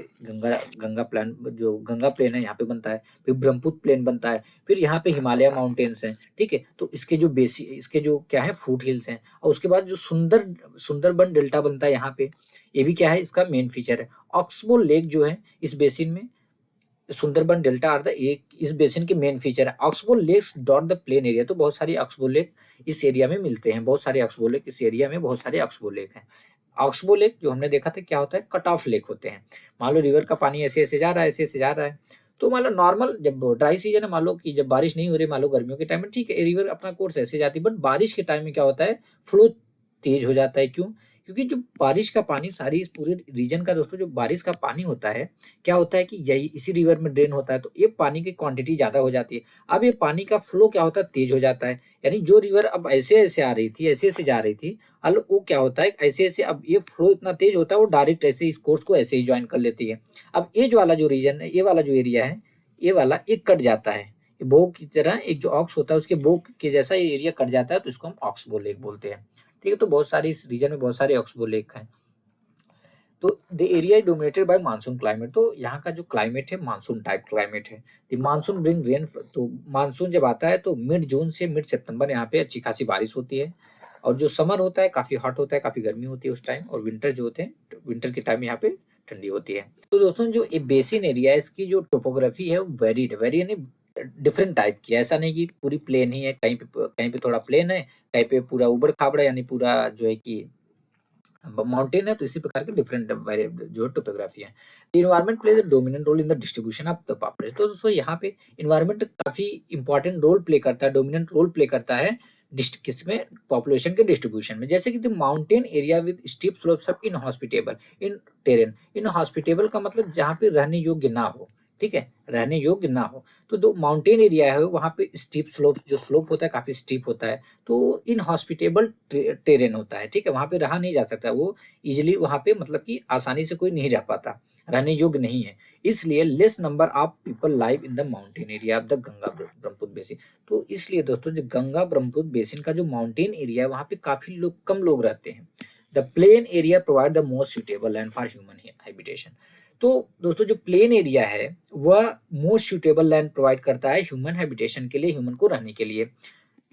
गंगा प्लेन है यहाँ पे बनता है, फिर ब्रह्मपुत्र प्लेन बनता है, फिर यहाँ पे हिमालय माउंटेन्स हैं। ठीक है, तो इसके जो क्या है, फुट हिल्स हैं, और उसके बाद जो सुंदरबन डेल्टा बनता है यहाँ पे, ये भी क्या है, इसका मेन फीचर है। ऑक्सबो लेक जो है इस बेसिन में, सुंदरबन डेल्टा आर द एक इस बेसिन के मेन फीचर है। Oxbow lakes dot the plain area, तो बहुत सारी ऑक्सबो लेक इस एरिया में मिलते हैं, बहुत सारे ऑक्सबो लेक इस एरिया में, बहुत सारे ऑक्सबो लेक हैं। ऑक्सबो लेक जो हमने देखा था क्या होता है, कट ऑफ लेक होते हैं। मान लो रिवर का पानी ऐसे ऐसे जा रहा है, ऐसे ऐसे जा रहा है, तो मान लो नॉर्मल जब ड्राई सीजन है, मान लो कि जब बारिश नहीं हो रही, मान लो गर्मियों के टाइम में, ठीक है, रिवर अपना कोर्स ऐसे जाती है, बट बारिश के टाइम में क्या होता है, फ्लो तेज हो जाता है। क्यों? क्योंकि जो बारिश का पानी सारी इस पूरे रीजन का दोस्तों, जो बारिश का पानी होता है, क्या होता है कि यही इसी रिवर में ड्रेन होता है, तो ये पानी की क्वांटिटी ज्यादा हो जाती है। अब ये पानी का फ्लो क्या होता है, तेज हो जाता है, यानी जो रिवर अब ऐसे ऐसे आ रही थी, ऐसे ऐसे जा रही थी, अब वो क्या होता है, ऐसे ऐसे अब ये फ्लो इतना तेज होता है, वो डायरेक्ट ऐसे इस कोर्स को ऐसे ही ज्वाइन कर लेती है। अब ये जो वाला जो रीजन है, ये वाला जो एरिया है, ये वाला एक कट जाता है, बो की तरह एक जो ऑक्स होता है उसके बो के जैसा ये एरिया कट जाता है, तो इसको हम ऑक्सबो लेक बोलते हैं। ठीक है, तो बहुत सारी इस रीजन में बहुत सारे ऑक्सबो लेक हैं। तो the area is dominated by monsoon climate, तो यहाँ का जो क्लाइमेट है मानसून टाइप क्लाइमेट है। द मानसून ब्रिंग रेन, तो मानसून जब आता है तो मिड जून से मिड सितंबर यहाँ पे अच्छी खासी बारिश होती है, और जो समर होता है काफी हॉट होता है, काफी गर्मी होती है उस टाइम, और विंटर जो होते हैं, विंटर के टाइम यहाँ पे ठंडी होती है। तो दोस्तों जो ये बेसिन एरिया है, इसकी जो टोपोग्राफी है वो वेरी यानी डिफरेंट टाइप की है। ऐसा नहीं कि पूरी प्लेन ही है, कहीं पे थोड़ा प्लेन है, कहीं पे पूरा उबड़ खाबड़, यानी पूरा जो है कि माउंटेन है, तो इसी प्रकार के डिफरेंट जो टोपोग्राफी है। Environment plays a dominant role in the distribution of the population, तो दोस्तों यहाँ पे इन्वायरमेंट काफी इंपॉर्टेंट रोल प्ले करता है, डोमिनेंट रोल प्ले करता है किसमें, पॉपुलेशन के डिस्ट्रीब्यूशन में। जैसे कि the mountain area with steep slopes of inhospitable in terrain. Inhospitable का मतलब जहाँ पे रहने योग्य ना हो, ठीक है, रहने योग्य ना हो। तो जो माउंटेन एरिया है वहाँ पे स्टीप स्लोप, जो स्लोप होता है काफी स्टीप होता है, तो इनहॉस्पिटेबल टेरेन होता है, ठीक है, वहाँ पे रहा नहीं जा सकता, वो इजिली वहाँ पे मतलब कि आसानी से कोई नहीं रह पाता, रहने योग्य नहीं है। इसलिए less number of people live in the mountain area of the Ganga Brahmaputra basin. तो इसलिए दोस्तों जो गंगा ब्रह्मपुत्र बेसिन का जो माउंटेन एरिया है वहाँ पे काफी लोग, कम लोग रहते हैं। The plain area provide the most suitable land for human habitation. तो दोस्तों जो प्लेन एरिया है वह मोस्ट सुटेबल लैंड प्रोवाइड करता है ह्यूमन हैबिटेशन के लिए, ह्यूमन को रहने के लिए।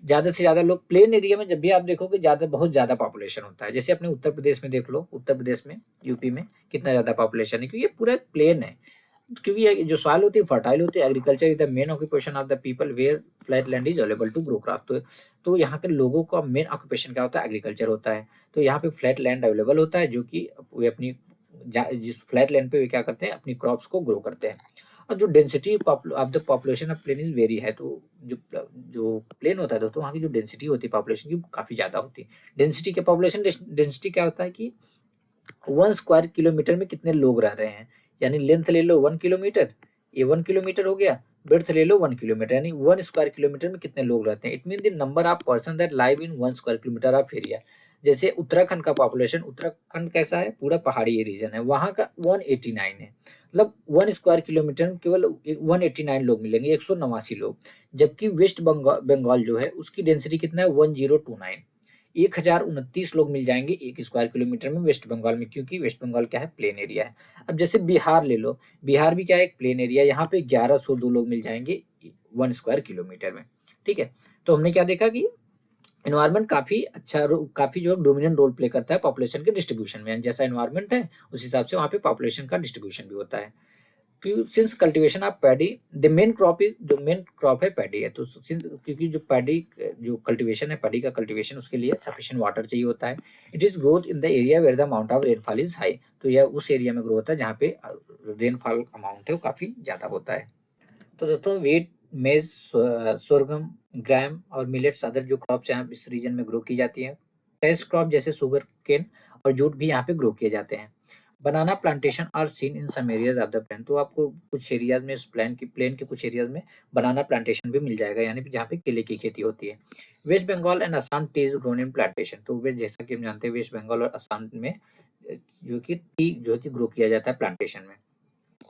ज्यादा से ज्यादा लोग प्लेन एरिया में, जब भी आप देखोगे ज्यादा, बहुत ज्यादा पॉपुलेशन होता है। जैसे अपने उत्तर प्रदेश में देख लो, उत्तर प्रदेश में, यूपी में कितना ज्यादा पॉपुलेशन है, क्योंकि ये पूरा प्लेन है। क्योंकि ये जो सॉइल होती है फर्टाइल होती है, agriculture is the main occupation of the people where flat land is available to grow crop. तो यहाँ के लोगों का मेन ऑक्यूपेशन क्या होता है, एग्रीकल्चर होता है। तो यहाँ पे फ्लैट लैंड अवेलेबल होता है, जो कि वे अपनी जिस फ्लैट लैंड पे वे क्या करते हैं, अपनी क्रॉप्स को ग्रो करते हैं। और जो density of the population of plain is very है, तो जो जो प्लेन होता है दोस्तों, वहाँ की जो डेंसिटी होती है पॉपुलेशन की काफी ज्यादा होती है। डेंसिटी के पॉपुलेशन डेंसिटी क्या होता है कि 1 स्क्वायर किलोमीटर में कितने लोग रह रहे हैं, यानी लेंथ ले लो 1 किलोमीटर, ये 1 किलोमीटर हो गया, ब्रेड्थ ले लो 1 किलोमीटर, यानी 1 स्क्वायर किलोमीटर में कितने लोग रहते हैं। It mean the number of person that live in 1 square kilometre of area. जैसे उत्तराखंड का पॉपुलेशन, उत्तराखंड कैसा है, पूरा पहाड़ी रीजन है, वहां का 189 है, मतलब 1 स्क्वायर किलोमीटर में केवल 189 लोग मिलेंगे, 189 लोग। जबकि वेस्ट बंगाल बंगाल जो है उसकी डेंसिटी कितना है, 1029, 1029 लोग मिल जाएंगे 1 स्क्वायर किलोमीटर में वेस्ट बंगाल में, क्योंकि वेस्ट बंगाल क्या है, प्लेन एरिया है। अब जैसे बिहार ले लो, बिहार भी क्या है, एक प्लेन एरिया, यहाँ पे 1102 लोग मिल जाएंगे 1 स्क्वायर किलोमीटर में, ठीक है। तो हमने क्या देखा कि एनवायरनमेंट काफी अच्छा, काफी जो डोमिनेंट रोल प्ले करता है पॉपुलेशन के डिस्ट्रीब्यूशन में। जैसा एनवायरनमेंट है उस हिसाब से वहाँ पे पॉपुलेशन का डिस्ट्रीब्यूशन भी होता है। Since cultivation of paddy the main crop is, जो मेन क्रॉप है पैडी है, तो क्योंकि जो पैडी, जो कल्टीवेशन है पैडी का कल्टीवेशन, उसके लिए सफिशिएंट वाटर चाहिए होता है। It is growth in the area where the amount of rainfall is high. तो यह उस एरिया में ग्रो होता है जहाँ पे रेनफॉल अमाउंट है वो काफी ज्यादा होता है। तो दोस्तों वीट, मेज, सोरगम, ग्राम और मिलेट्स अदर जो क्रॉप्स यहाँ इस रीजन में ग्रो की जाती है। टेस्ट क्रॉप जैसे शुगर केन और जूट भी यहाँ पे ग्रो किए जाते हैं। Banana plantation are seen in some areas of the plain. तो आपको कुछ एरियाज में, इस प्लेन के कुछ एरियाज में बनाना प्लांटेशन भी मिल जाएगा, यानी जहाँ पे केले की खेती होती है। West Bengal and Assam tea is grown in plantation. तो वे जैसा कि हम जानते हैं वेस्ट बंगाल और असम में जो कि टी जो है कि ग्रो किया जाता है प्लांटेशन में।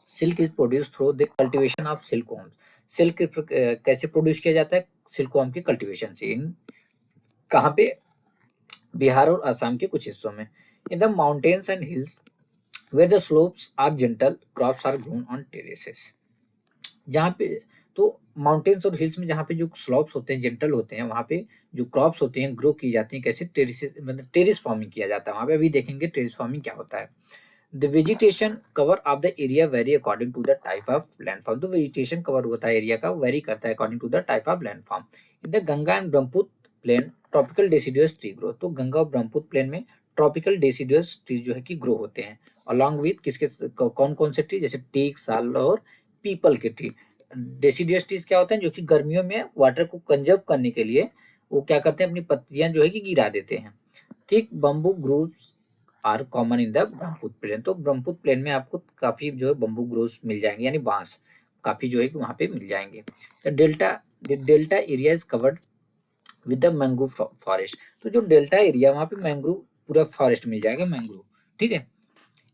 Silk is produce through the cultivation of silkworms. Silk कैसे प्रोड्यूस किया जाता है, सिल्कवॉर्म की कल्टीवेशन से। इन कहाँ पे, बिहार और असम के कुछ हिस्सों में। In the mountains and hills where the slopes are gentle, crops are grown on terraces। जहाँ पे, तो माउंटेन्स और हिल्स में जहाँ पे जो स्लोप्स होते हैं, जेंटल होते हैं, वहाँ पे जो क्रॉप्स होते हैं ग्रो की जाती हैं कैसे, टेरिस, मतलब टेरिस फार्मिंग किया जाता है वहाँ पे। अभी देखेंगे टेरिस फार्मिंग क्या होता है। The vegetation cover of the area vary according to the type of landform. तो वेजिटेशन कवर होता है एरिया का, वेरी करता है according to the type of landform. In the Ganga and Brahmaputra plain tropical deciduous tree grow. तो गंगा और Brahmaputra plain में tropical deciduous trees जो है कि ग्रो होते हैं, अलॉन्ग विथ किसके, कौन कौन से ट्री, जैसे टीक, साल और पीपल के ट्री। डेसिडुअस ट्रीज क्या होते हैं, जो कि गर्मियों में वाटर को कंजर्व करने के लिए वो क्या करते हैं, अपनी पत्तियां जो है कि गिरा देते हैं। Thick bamboo groves are common in the Brahmaputra plain. तो ब्रह्मपुत्र प्लेन में आपको काफी जो है बम्बू ग्रोव्स मिल जाएंगे, यानी बांस काफी जो है कि वहां पे मिल जाएंगे। Delta area is covered with the mangrove forest. तो जो डेल्टा एरिया वहां पे मैंग्रोव पूरा फॉरेस्ट मिल जाएगा, मैंग्रोव, ठीक है।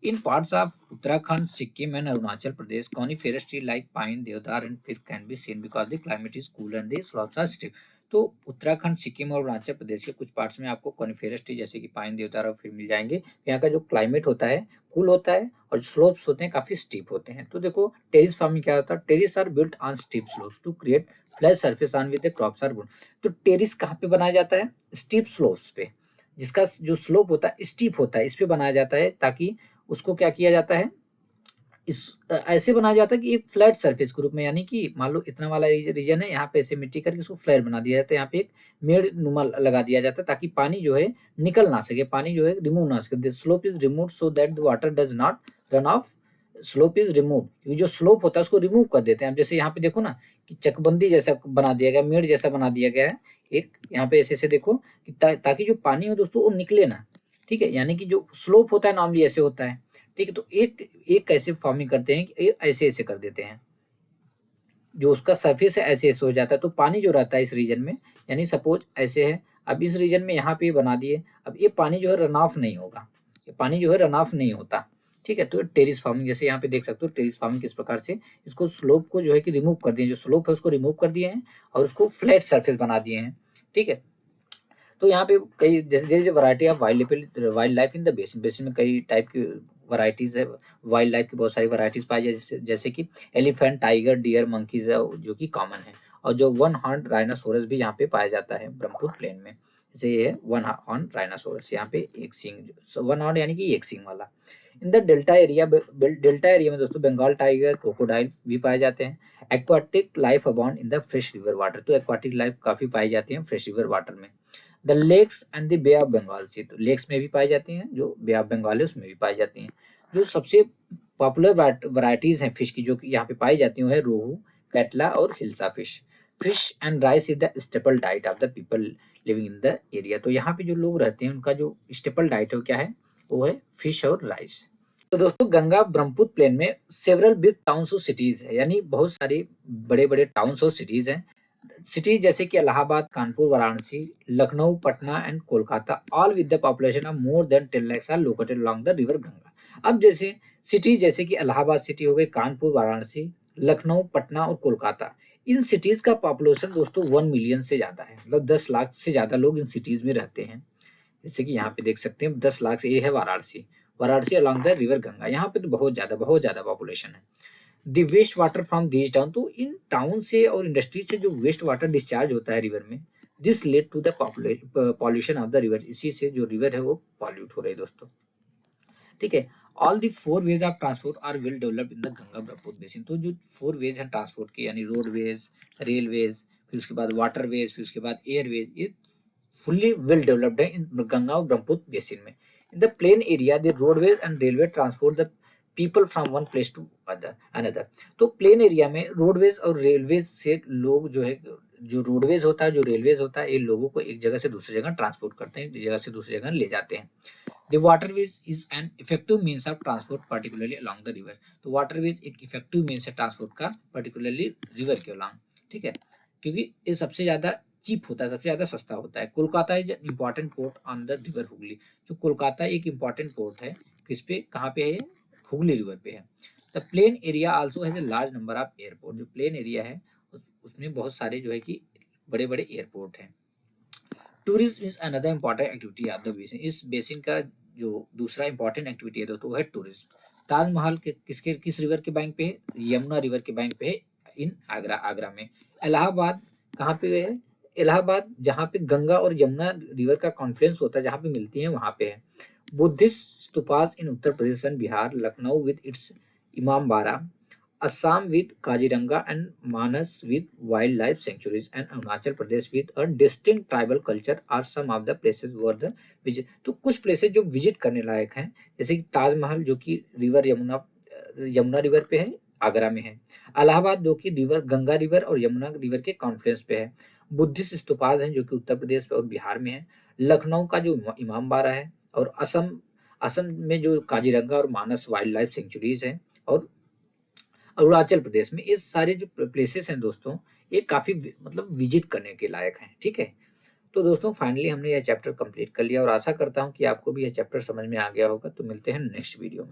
In parts of Uttarakhand, Sikkim and Arunachal Pradesh coniferous tree like pine, deodar and fir can be seen because the climate is cool and the slopes are steep. तो उत्तराखंड, सिक्किम और अरुणाचल प्रदेश के कुछ पार्ट्स में आपको कॉनिफेरस ट्री जैसे कि पाइन, देवदार और फिर मिल जाएंगे। यहाँ का जो क्लाइमेट होता है कूल होता है और जो स्लोप्स होते हैं काफी स्टीप होते हैं। तो देखो टेरिस फार्मिंग क्या होता है, terrace are built on steep slopes to create flat surface on with the crops are grown. तो टेरिस कहाँ पे बनाया जाता है, स्टीप स्लोप्स पे, जिसका जो स्लोप होता है स्टीप होता है, इस पे बनाया जाता है, ताकि उसको क्या किया जाता है, इस ऐसे बनाया जाता है कि एक फ्लैट सरफेस के रूप में, यानी कि मान लो इतना वाला रीजन है, यहाँ पे ऐसे मिट्टी करके उसको फ्लैट बना दिया जाता है, यहाँ पे एक मेड़ नुमा लगा दिया जाता है ताकि पानी जो है निकल ना सके, पानी जो है रिमूव ना सके। Slope is remove so that the water does not run of. Slope is remove, क्योंकि जो स्लोप होता है उसको रिमूव कर देते हैं। अब जैसे यहाँ पे देखो ना कि चकबंदी जैसा बना दिया गया, मेड़ जैसा बना दिया गया है, एक यहाँ पे ऐसे देखो कि ताकि जो पानी हो दोस्तों वो निकले ना, ठीक है, यानी कि जो स्लोप होता है नॉर्मली ऐसे होता है, ठीक है, तो एक एक कैसे फॉर्मिंग करते हैं कि ऐसे ऐसे कर देते हैं, जो उसका सरफेस है ऐसे ऐसे हो जाता है, तो पानी जो रहता है इस रीजन में, यानी सपोज ऐसे है, अब इस रीजन में यहाँ पे बना दिए, अब ये पानी जो है रन ऑफ नहीं होगा, ये पानी जो है रन ऑफ नहीं होता, ठीक है। तो टेरिस फार्मिंग जैसे यहाँ पे देख सकते हो, टेरिस फार्मिंग किस प्रकार से इसको स्लोप को जो है कि रिमूव कर दिए, जो स्लोप है उसको रिमूव कर दिए हैं और उसको फ्लैट सरफेस बना दिए हैं, ठीक है। तो यहाँ पे कई जैसे variety of wild life in the basin, basin में कई टाइप की वैरायटीज है, वाइल्ड लाइफ की बहुत सारी वैरायटीज पाई जाए, जैसे कि एलिफेंट, टाइगर, डियर, मंकीज है जो कि कॉमन है, और जो वन हॉर्न राइनासोरस भी यहाँ पे पाया जाता है ब्रह्मपुत्र प्लेन में, जैसे ये है वन हॉर्न राइनासोरस, यहाँ पे एक सींग, वन हॉर्न यानी कि एक सींग वाला। In the delta area, delta area में दोस्तों बंगाल टाइगर, क्रोकोडाइल भी पाए जाते हैं। Aquatic life abound in the fresh river water, तो एक्वाटिक लाइफ काफी पाई जाती है फ्रेश रिवर वाटर में। The lakes and the bay of Bengal sea, तो लेक्स में भी पाई जाती हैं, जो बे ऑफ बंगाल है उसमें भी पाई जाती हैं। जो सबसे पॉपुलर वैरायटीज हैं फिश की जो यहाँ पे पाई जाती है रोहू, कैटला और hilsa fish. Fish and rice is the staple diet of the people living in the area, तो यहाँ पे जो लोग रहते हैं उनका जो स्टेपल डाइट है वो क्या है, वो है फिश और राइस। तो दोस्तों गंगा ब्रह्मपुत्र प्लेन में सेवरल बिग टाउन्स और सिटीज है, यानी बहुत सारे बड़े बड़े टाउन्स और सिटीज हैं। सिटीज जैसे कि Allahabad, Kanpur, Varanasi, Lucknow, Patna and Kolkata, all with the population of more than 10 lakhs are located along the river Ganga. अब जैसे सिटीज जैसे कि इलाहाबाद सिटी हो गई, कानपुर, वाराणसी, लखनऊ, पटना और कोलकाता, इन सिटीज का पॉपुलेशन दोस्तों 1 मिलियन से ज्यादा है, मतलब 10 लाख से ज्यादा लोग इन सिटीज में रहते हैं। जैसे कि यहाँ पे देख सकते हैं 10 लाख से, ये है Varanasi, Varanasi along the river Ganga, यहाँ पे तो बहुत ज्यादा पॉपुलेशन है। The waste water from this town, तो इन टाउन से और इंडस्ट्री से जो वेस्ट वाटर डिस्चार्ज होता है रिवर में, this lead to the pollution of the river, इसी से जो रिवर है वो पॉल्यूट हो रही है दोस्तों, ठीक है। All the 4 ways of transport are well developed in the Ganga Brahmaputra basin, तो जो 4 वेज हैं ट्रांसपोर्ट के, यानी रोडवेज, रेलवेज, फिर उसके बाद वाटरवेज, फिर उसके बाद एयरवेज, ये fully well developed है in गंगा और ब्रह्मपुत्र बेसिन में। In the plain area, the roadways and railway transport the people from one place to another। तो प्लेन एरिया में रोडवेज और रेलवेज से लोग जो है, जो रोडवेज होता है, जो रेलवेज होता है, ये लोगों को एक जगह से दूसरी जगह ट्रांसपोर्ट करते हैं, एक जगह से दूसरी जगह ले जाते हैं। The waterways is an effective means of transport particularly along the river, तो वाटरवेज एक इफेक्टिव मीन्स है ट्रांसपोर्ट का पर्टिकुलरली रिवर के अलॉन्ग, ठीक है, क्योंकि ये सबसे ज्यादा चीप होता है, सबसे ज्यादा सस्ता होता है। Kolkata is an important port on the river Hooghly, जो कोलकाता एक इम्पॉर्टेंट पोर्ट है, किस पे, कहाँ पे है, हुगली रिवर पे है। The plain area also has a large number of airport, जो प्लेन एरिया है उसमें बहुत सारे जो है कि बड़े बड़े एयरपोर्ट हैं। Tourism is another important activity of the basin, इस बेसिन का जो दूसरा इंपॉर्टेंट एक्टिविटी है दोस्तों वो है टूरिज्म। ताजमहल के किस रिवर के बैंक पे है, यमुना रिवर के बैंक पे है, इन आगरा, आगरा में। इलाहाबाद कहाँ पे है, इलाहाबाद जहाँ पे गंगा और यमुना रिवर का कॉन्फ्लुएंस होता है, जहाँ पे मिलती है वहाँ पे है। Buddhist stupas in Uttar Pradesh and Bihar, Lucknow with its Imambara, Assam with Kaziranga and Manas with wildlife sanctuaries, and Arunachal Pradesh with a distinct tribal culture are some of the places worth the visit। तो कुछ प्लेसेस जो visit करने लायक हैं, जैसे कि ताजमहल जो कि river Yamuna river पे है, आगरा में है। इलाहाबाद जो कि रिवर गंगा रिवर और यमुना रिवर के कॉन्फ्लुएंस पे है। बुद्धिस्ट स्तूपास हैं जो कि उत्तर प्रदेश और बिहार में है। लखनऊ का जो इमामबाड़ा है, और असम में जो काजीरंगा और मानस वाइल्ड लाइफ सेंचुरीज है, और अरुणाचल प्रदेश में। ये सारे जो प्लेसेस हैं दोस्तों, ये काफी मतलब विजिट करने के लायक हैं, ठीक है। तो दोस्तों फाइनली हमने यह चैप्टर कंप्लीट कर लिया, और आशा करता हूँ कि आपको भी यह चैप्टर समझ में आ गया होगा। तो मिलते हैं नेक्स्ट वीडियो में।